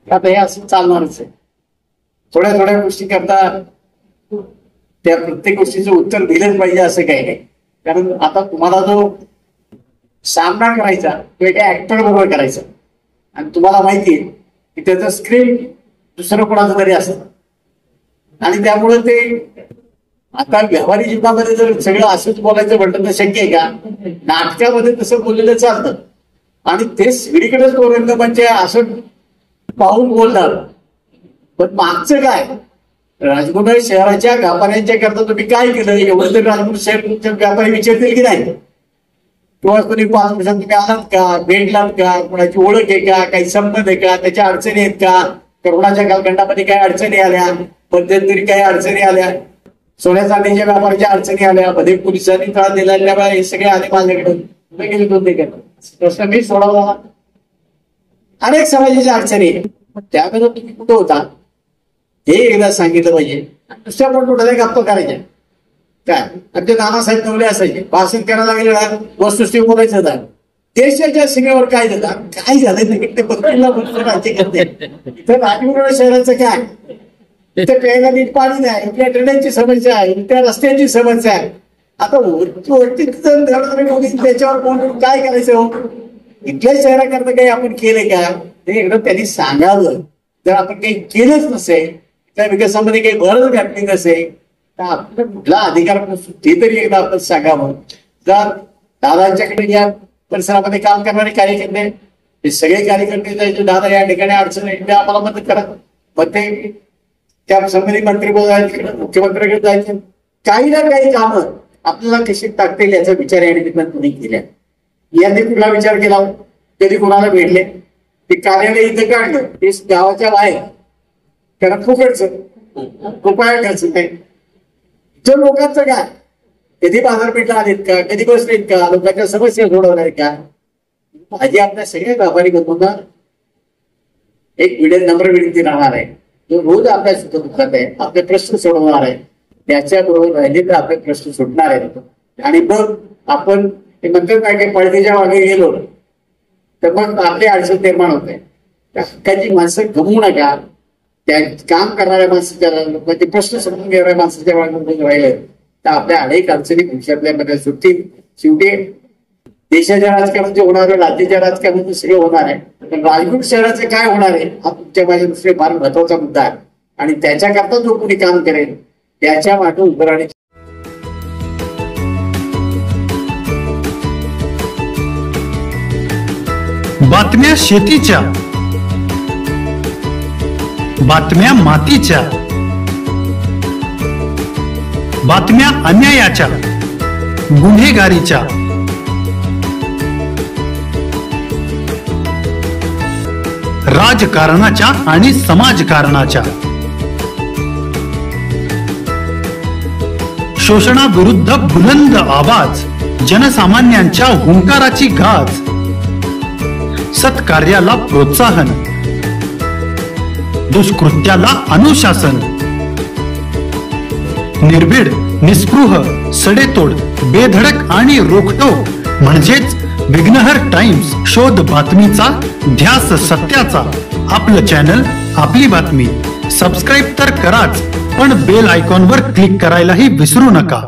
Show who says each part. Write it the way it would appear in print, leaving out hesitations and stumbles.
Speaker 1: आता हे असं चालणारच आहे. थोड्या थोड्या गोष्टी करता त्या प्रत्येक गोष्टीचं उत्तर दिलंच पाहिजे असं काही नाही. कारण आता तुम्हाला जो सामना करायचा तो एका ऍक्टर बरोबर करायचा आणि तुम्हाला माहिती आहे की त्याचं स्क्रिप्ट दुसरं कोणाचं तरी असतं आणि त्यामुळे ते आता व्यावहारिक जीवनामध्ये जर सगळं असंच बोलायचं म्हटलं तर शक्य आहे का? नाटकामध्ये तसं बोललेलं चालतं आणि ते सगळीकडेच औरंगाबादचे असं पाहून बोलणार. पण मागचं काय? राजमुंड्री शहराच्या व्यापाऱ्यांच्या करता तुम्ही काय केलं एवढं तर राजमुंड्री शहर व्यापारी विचारतील की नाही? किंवा कोणी 5 वर्षात तुम्ही आलात का, भेटलात का, कोणाची ओळख आहे का, काही संबंध आहे का, त्याच्या अडचणी आहेत का, कोरोनाच्या कालखंडामध्ये काही अडचणी आल्या, मध्यंतरी काही अडचणी आल्या, सोन्या चांदीच्या व्यापाराच्या अडचणी आल्या, मध्ये पोलिसांनी त्रास दिला, हे सगळे आले माझ्याकडे. गेले 2 प्रश्न मी सोडवला. अनेक समाजाच्या अडचणी त्यावेळेला तुम्ही कुठं होता हे एकदा सांगितलं पाहिजे. दुसऱ्या पण कुठे गप्पा करायच्या काय? आमचे नानासाहेब नवले असायचे, भाषण करायला गेले वस्तुस्थिती बोलायचं होता. देशाच्या सीमेवर काय झालं, काय झालं ते बदलला राज्य करते. इथं राजमुंड्री शहराचं काय? इथे प्यायला नीट पाणी नाही, इथल्या ड्रेनेजची समस्या आहे, इथल्या रस्त्यांची समस्या आहे. आता त्याच्यावर कोण काय करायचं? इथल्या शहराकरता काही आपण केलं का हे एकदा त्यांनी सांगावं. जर आपण काही केलंच नसेल, त्या विकासामध्ये काही भरच घातली नसेल तर आपला कुठला अधिकार ते तरी एकदा आपण सांगावं. जर दादांच्याकडे या परिसरामध्ये काम करणारे कार्यकर्ते हे सगळे कार्यकर्ते जायचे, दादा या ठिकाणी अडचण आहे आम्हाला मदत करा, मग ते त्या संबंधित मंत्री जायचे, मुख्यमंत्र्यांकडे जायचे. काही ना काही कामं आपल्याला कशी टाकतील याचा विचार या निमित्तानं तुम्ही केल्या. यांनी कुठला विचार केला? कधी कोणाला भेटले? ते कार्यालय इथं काढलं ते गावाच्या बाहेर, कारण फुकटचं रुपया खर्च नाही. इथं लोकांचं काय? कधी बाजारपेठा आलेत का, कधी बसलेत का, लोकांच्या समस्या सोडवणार का? माझी आपल्या सगळ्या व्यापारी बंधूंना एक नम्र विनंती राहणार आहे, जो रोज आपल्या दुःखात आहे, आपले प्रश्न सोडवणार आहे, त्याच्याबरोबर राहिले तर आपले प्रश्न सुटणार आहेत. आणि मग आपण ते म्हणतात काय की पळतीच्या मागे गेलो तर मग आपली अडचण निर्माण होते. हक्काची माणसं गमवू नका. त्या काम करणाऱ्या माणसाच्या लोकांचे प्रश्न समजून घेणाऱ्या माणसाच्या मागे राहिले तर आपल्या अनेक अडचणी भविष्यातल्यामध्ये सुटतील. शेवटी देशाच्या राजकारणाचे होणार आहे, राज्याच्या राजकारणाचे सगळे होणार आहे, पण राजमुंड्री शहराचं काय होणार आहे हा तुमच्या माझ्या दुसरे फार महत्वाचा मुद्दा आहे. आणि त्याच्याकरता जो कोणी काम करेल त्याच्या मागे उभं राहण्याची
Speaker 2: बातम्या शेतीच्या, बातम्या मातीच्या, बातम्या अन्यायाच्या, गुन्हेगारीच्या, राजकारणाच्या आणि समाजकारणाच्या, शोषणाविरुद्ध बुलंद आवाज, जनसामान्यांच्या हुंकाराची गाज, सत्कार्याला प्रोत्साहन, दुष्कृत्याला अनुशासन, निर्भीड, निस्पृह, सडेतोड, बेधडक आणि रोखटोक म्हणजेच विघ्नहर टाइम्स. शोध बातमीचा, ध्यास सत्याचा. आपलं चॅनल, आपली बातमी. सबस्क्राईब तर कराच, पण बेल आयकॉनवर क्लिक करायलाही विसरू नका.